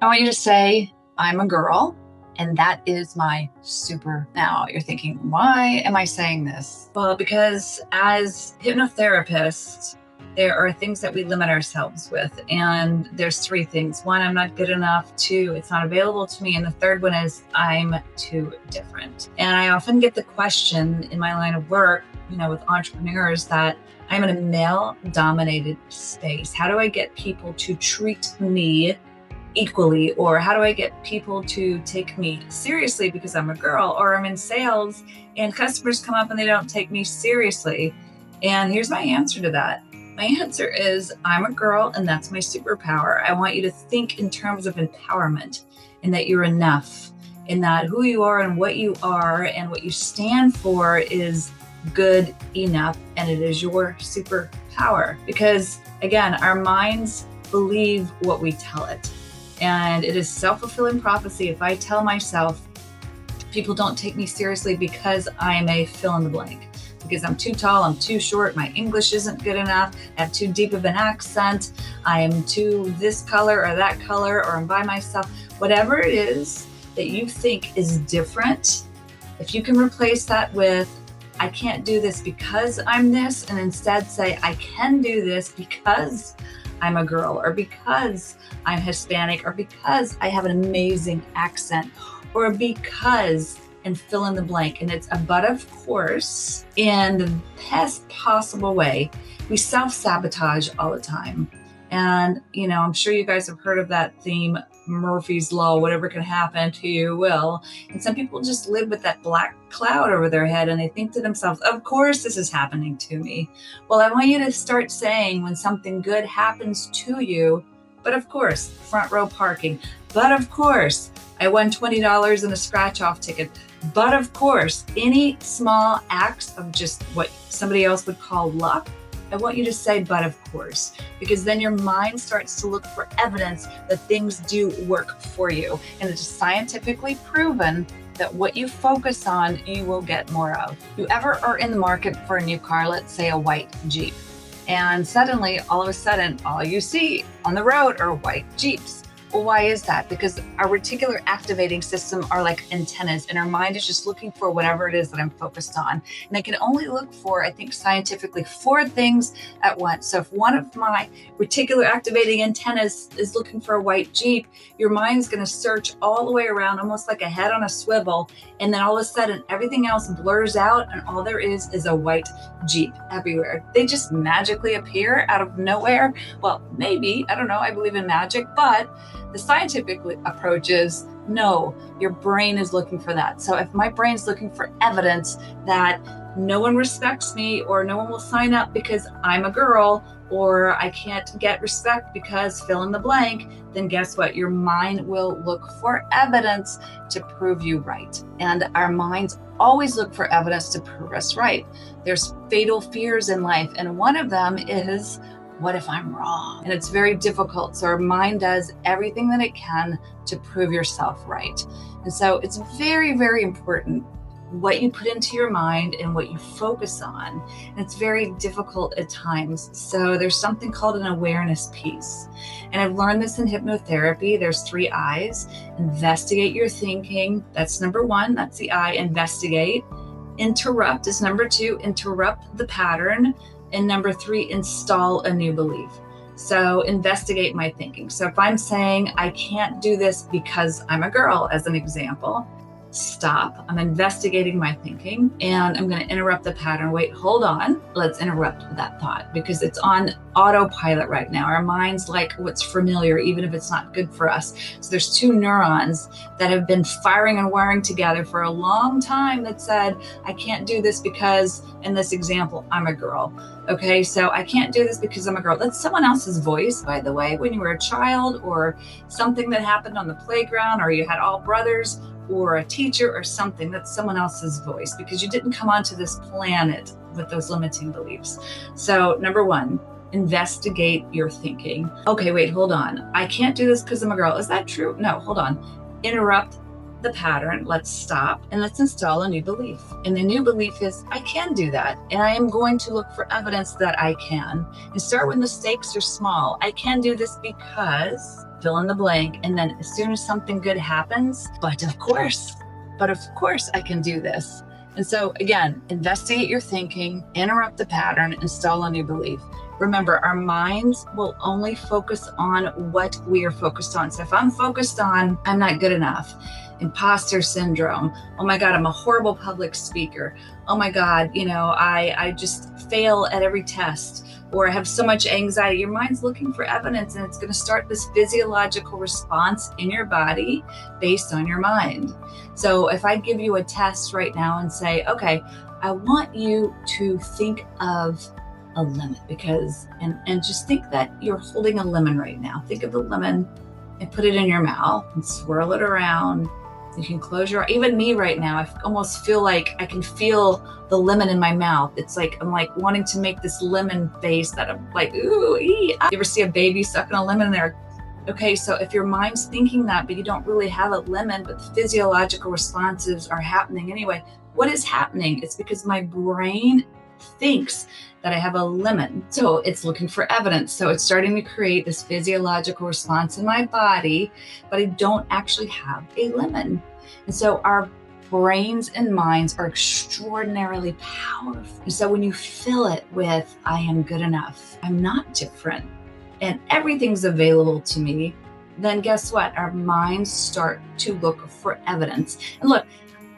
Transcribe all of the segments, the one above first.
I want you to say, I'm a girl, and that is my super. Now you're thinking, why am I saying this? Well, because as hypnotherapists, there are things that we limit ourselves with. And there's three things. One, I'm not good enough. Two, it's not available to me. And the third one is I'm too different. And I often get the question in my line of work, with entrepreneurs that I'm in a male dominated space. How do I get people to treat me equally? Or how do I get people to take me seriously because I'm a girl? Or I'm in sales and customers come up and they don't take me seriously. And here's my answer to that. My answer is I'm a girl and that's my superpower. I want you to think in terms of empowerment and that you're enough, and that who you are and what you are and what you stand for is good enough, and it is your superpower. Because again, our minds believe what we tell it. And it is self-fulfilling prophecy. If I tell myself people don't take me seriously because I'm a fill in the blank, because I'm too tall, I'm too short, my English isn't good enough, I have too deep of an accent, I am too this color or that color, or I'm by myself, whatever it is that you think is different, if you can replace that with, I can't do this because I'm this, and instead say, I can do this because I'm a girl, or because I'm Hispanic, or because I have an amazing accent, or because, and fill in the blank. And it's a but of course, in the best possible way. We self-sabotage all the time. And, I'm sure you guys have heard of that theme, Murphy's Law, whatever can happen to you will. And some people just live with that black cloud over their head and they think to themselves, of course this is happening to me. Well, I want you to start saying when something good happens to you, but of course, front row parking, but of course, I won $20 in a scratch off ticket. But of course, any small acts of just what somebody else would call luck, I want you to say, but of course, because then your mind starts to look for evidence that things do work for you. And it's scientifically proven that what you focus on, you will get more of. You ever are in the market for a new car, let's say a white Jeep, and suddenly, all of a sudden, all you see on the road are white Jeeps. Well, why is that? Because our reticular activating system are like antennas, and our mind is just looking for whatever it is that I'm focused on. And I can only look for, I think scientifically, 4 things at once. So if one of my reticular activating antennas is looking for a white Jeep, your mind's going to search all the way around, almost like a head on a swivel. And then all of a sudden, everything else blurs out, and all there is a white Jeep everywhere. They just magically appear out of nowhere. Well, maybe, I don't know, I believe in magic, but the scientific approach is no, your brain is looking for that. So if my brain's looking for evidence that no one respects me, or no one will sign up because I'm a girl, or I can't get respect because fill in the blank, then guess what? Your mind will look for evidence to prove you right. And our minds always look for evidence to prove us right. There's fatal fears in life, and one of them is, what if I'm wrong? And it's very difficult. So our mind does everything that it can to prove yourself right. And so it's very, very important what you put into your mind and what you focus on. And it's very difficult at times. So there's something called an awareness piece. And I've learned this in hypnotherapy. There's 3 I's. Investigate your thinking. That's number 1. That's the I, investigate. Interrupt is number 2. Interrupt the pattern. And number 3, install a new belief. So investigate my thinking. So if I'm saying I can't do this because I'm a girl, as an example, stop. I'm investigating my thinking and I'm going to interrupt the pattern. Wait, hold on. Let's interrupt that thought because it's on autopilot right now. Our minds like what's familiar, even if it's not good for us. So there's 2 neurons that have been firing and wiring together for a long time that said, I can't do this because, in this example, I'm a girl. Okay, so I can't do this because I'm a girl. That's someone else's voice, by the way, when you were a child, or something that happened on the playground, or you had all brothers, or a teacher or something. That's someone else's voice because you didn't come onto this planet with those limiting beliefs. So number 1, investigate your thinking. Okay, wait, hold on. I can't do this because I'm a girl. Is that true? No, hold on. Interrupt the pattern. Let's stop and let's install a new belief. And the new belief is, I can do that. And I am going to look for evidence that I can. And start when the stakes are small. I can do this because fill in the blank. And then as soon as something good happens, but of course I can do this. And so again, investigate your thinking, interrupt the pattern, install a new belief. Remember, our minds will only focus on what we are focused on. So if I'm focused on, I'm not good enough, imposter syndrome, oh my God, I'm a horrible public speaker, oh my God, I just fail at every test, or I have so much anxiety, your mind's looking for evidence, and it's going to start this physiological response in your body based on your mind. So if I give you a test right now and say, okay, I want you to think of a lemon, and just think that you're holding a lemon right now. Think of the lemon and put it in your mouth and swirl it around. You can close your, even me right now, I almost feel like I can feel the lemon in my mouth. It's like, I'm like wanting to make this lemon face that I'm like, ooh, ee. You ever see a baby sucking a lemon there? Okay, so if your mind's thinking that, but you don't really have a lemon, but the physiological responses are happening anyway, what is happening? It's because my brain thinks that I have a lemon. So it's looking for evidence. So it's starting to create this physiological response in my body, but I don't actually have a lemon. And so our brains and minds are extraordinarily powerful. And so when you fill it with, I am good enough, I'm not different, and everything's available to me, then guess what? Our minds start to look for evidence. And look,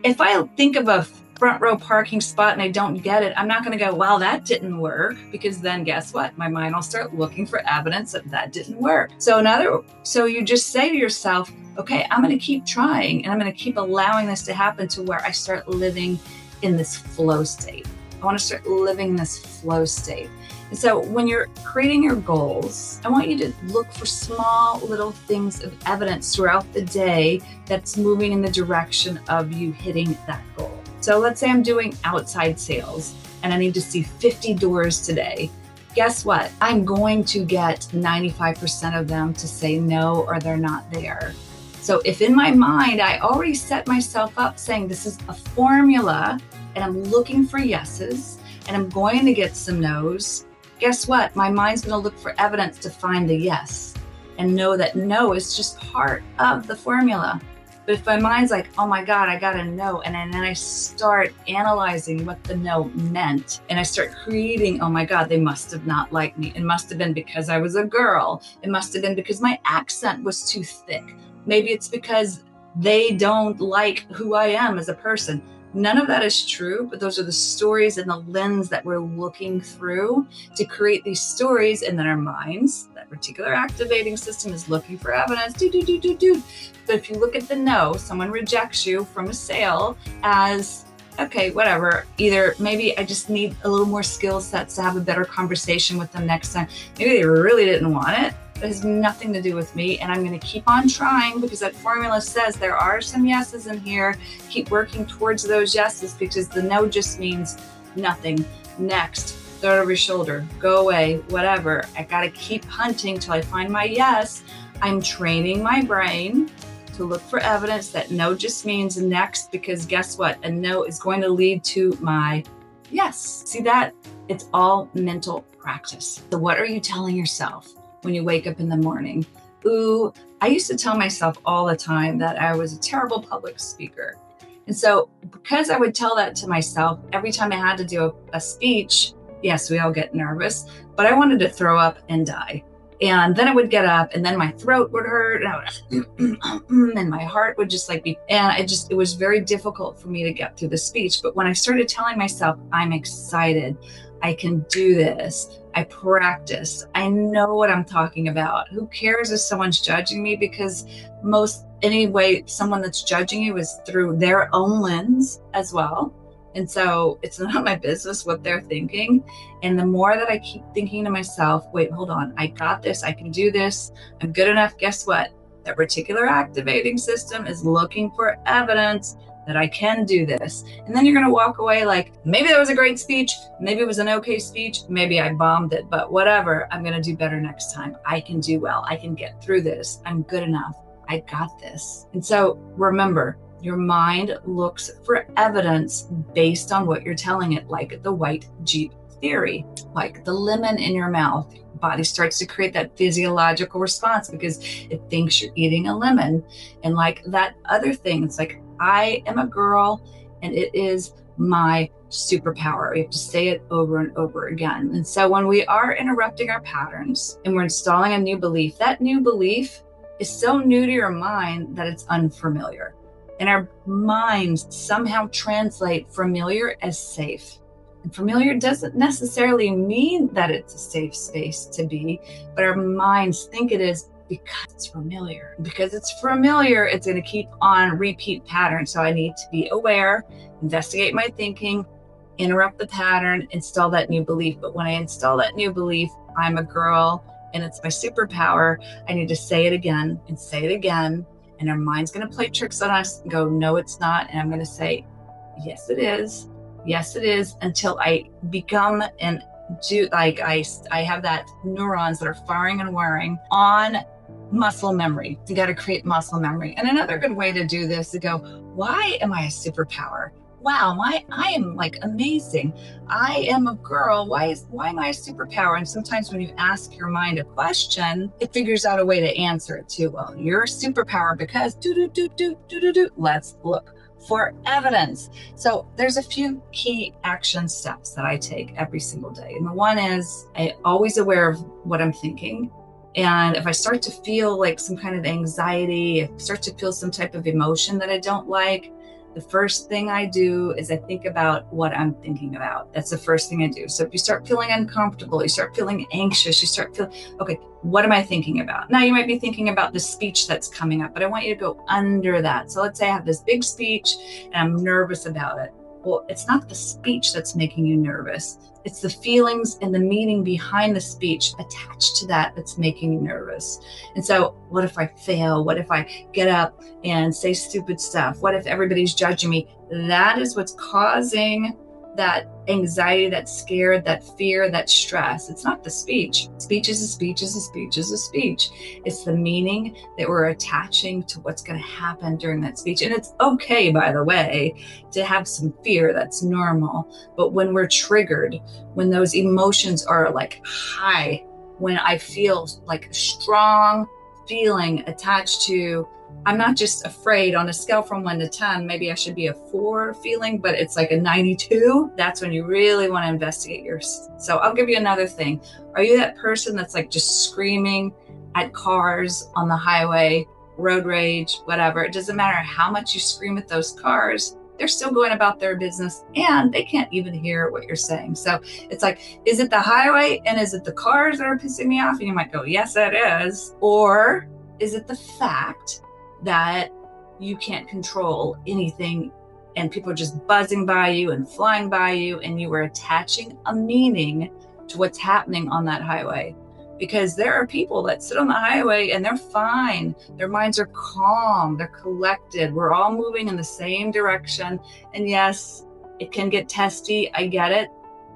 if I think of a front row parking spot and I don't get it, I'm not going to go, well, that didn't work, because then guess what? My mind will start looking for evidence that didn't work. So you just say to yourself, okay, I'm going to keep trying, and I'm going to keep allowing this to happen to where I start living in this flow state. I want to start living in this flow state. And so when you're creating your goals, I want you to look for small little things of evidence throughout the day that's moving in the direction of you hitting that goal. So let's say I'm doing outside sales and I need to see 50 doors today. Guess what? I'm going to get 95% of them to say no, or they're not there. So if in my mind, I already set myself up saying this is a formula and I'm looking for yeses and I'm going to get some no's, guess what? My mind's going to look for evidence to find the yes and know that no is just part of the formula. But if my mind's like, oh my God, I got a no, and then I start analyzing what the no meant, and I start creating, oh my God, they must have not liked me. It must have been because I was a girl. It must have been because my accent was too thick. Maybe it's because they don't like who I am as a person. None of that is true, but those are the stories and the lens that we're looking through to create these stories. And then our minds, that reticular activating system, is looking for evidence. But if you look at the no, someone rejects you from a sale as, okay, whatever. Either maybe I just need a little more skill sets to have a better conversation with them next time. Maybe they really didn't want it. It has nothing to do with me, and I'm going to keep on trying because that formula says there are some yeses in here. Keep working towards those yeses, because the no just means nothing. Next, throw it over your shoulder, go away, whatever. I got to keep hunting till I find my yes. I'm training my brain to look for evidence that no just means next, because guess what? A no is going to lead to my yes. See that? It's all mental practice. So what are you telling yourself when you wake up in the morning? Ooh, I used to tell myself all the time that I was a terrible public speaker. And so because I would tell that to myself every time I had to do a speech, yes, we all get nervous, but I wanted to throw up and die. And then I would get up and then my throat would hurt and I would, and my heart would just like be, and it was very difficult for me to get through the speech. But when I started telling myself, I'm excited, I can do this, I practice, I know what I'm talking about. Who cares if someone's judging me? Because someone that's judging you is through their own lens as well. And so it's not my business what they're thinking. And the more that I keep thinking to myself, wait, hold on, I got this, I can do this, I'm good enough. Guess what? That reticular activating system is looking for evidence that I can do this. And then you're going to walk away like, maybe that was a great speech. Maybe it was an okay speech. Maybe I bombed it, but whatever. I'm going to do better next time. I can do well. I can get through this. I'm good enough. I got this. And so remember, your mind looks for evidence based on what you're telling it, like the white Jeep theory, like the lemon in your mouth. body starts to create that physiological response because it thinks you're eating a lemon. And like that other thing, it's like, I am a girl and it is my superpower. We have to say it over and over again. And so when we are interrupting our patterns and we're installing a new belief, that new belief is so new to your mind that it's unfamiliar. And our minds somehow translate familiar as safe. And familiar doesn't necessarily mean that it's a safe space to be, but our minds think it is because it's familiar. Because it's familiar, it's going to keep on repeat patterns. So I need to be aware, investigate my thinking, interrupt the pattern, install that new belief. But when I install that new belief, I'm a girl and it's my superpower, I need to say it again and say it again. And our mind's going to play tricks on us and go, no, it's not. And I'm going to say, yes, it is. Yes, it is, until I become and do, like I have that neurons that are firing and wiring on muscle memory. You got to create muscle memory. And another good way to do this is go, why am I a superpower? Wow, I am like amazing. I am a girl. Why am I a superpower? And sometimes when you ask your mind a question, it figures out a way to answer it too. Well, you're a superpower because let's look for evidence. So there's a few key action steps that I take every single day. And the one is I'm always aware of what I'm thinking. And if I start to feel like some kind of anxiety, if I start to feel some type of emotion that I don't like, the first thing I do is I think about what I'm thinking about. That's the first thing I do. So if you start feeling uncomfortable, you start feeling anxious, you start feeling, okay, what am I thinking about? Now you might be thinking about the speech that's coming up, but I want you to go under that. So let's say I have this big speech and I'm nervous about it. Well, it's not the speech that's making you nervous. It's the feelings and the meaning behind the speech attached to that that's making you nervous. And so what if I fail? What if I get up and say stupid stuff? What if everybody's judging me? That is what's causing that anxiety, that scare, that fear, that stress. It's not the speech. Speech is a speech is a speech is a speech. It's the meaning that we're attaching to what's going to happen during that speech. And it's okay, by the way, to have some fear. That's normal. But when we're triggered, when those emotions are like high, when I feel like a strong feeling attached to, I'm not just afraid, on a scale from 1 to 10, maybe I should be a 4 feeling, but it's like a 92. That's when you really want to investigate yours. So I'll give you another thing. Are you that person that's like just screaming at cars on the highway, road rage, whatever? It doesn't matter how much you scream at those cars. They're still going about their business and they can't even hear what you're saying. So it's like, is it the highway and is it the cars that are pissing me off? And you might go, yes, it is. Or is it the fact that you can't control anything and people are just buzzing by you and flying by you and you are attaching a meaning to what's happening on that highway? Because there are people that sit on the highway and they're fine. Their minds are calm, they're collected. We're all moving in the same direction. And yes, it can get testy, I get it,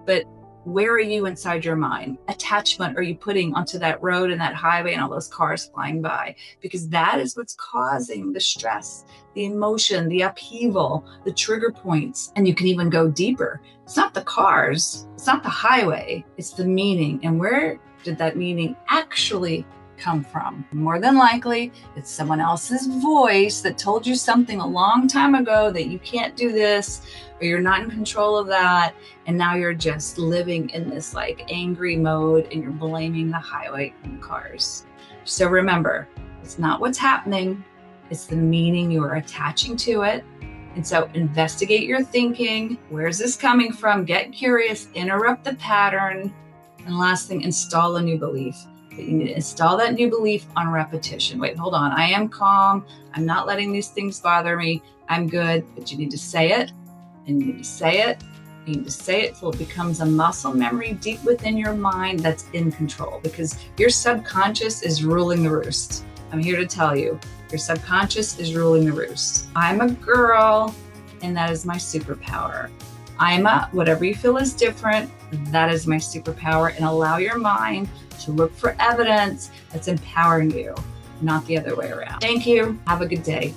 but where are you inside your mind? Attachment are you putting onto that road and that highway and all those cars flying by? Because that is what's causing the stress, the emotion, the upheaval, the trigger points. And you can even go deeper. It's not the cars, it's not the highway, it's the meaning. And where did that meaning actually come from? More than likely, it's someone else's voice that told you something a long time ago that you can't do this, or you're not in control of that. And now you're just living in this like angry mode and you're blaming the highway and the cars. So remember, it's not what's happening, it's the meaning you are attaching to it. And so investigate your thinking. Where's this coming from? Get curious, interrupt the pattern. And last thing, install a new belief. But you need to install that new belief on repetition. Wait, hold on. I am calm. I'm not letting these things bother me. I'm good. But you need to say it, and you need to say it. You need to say it till it becomes a muscle memory deep within your mind that's in control, because your subconscious is ruling the roost. I'm here to tell you, your subconscious is ruling the roost. I'm a girl, and that is my superpower. I'm a, whatever you feel is different, that is my superpower. And allow your mind to look for evidence that's empowering you, not the other way around. Thank you. Have a good day.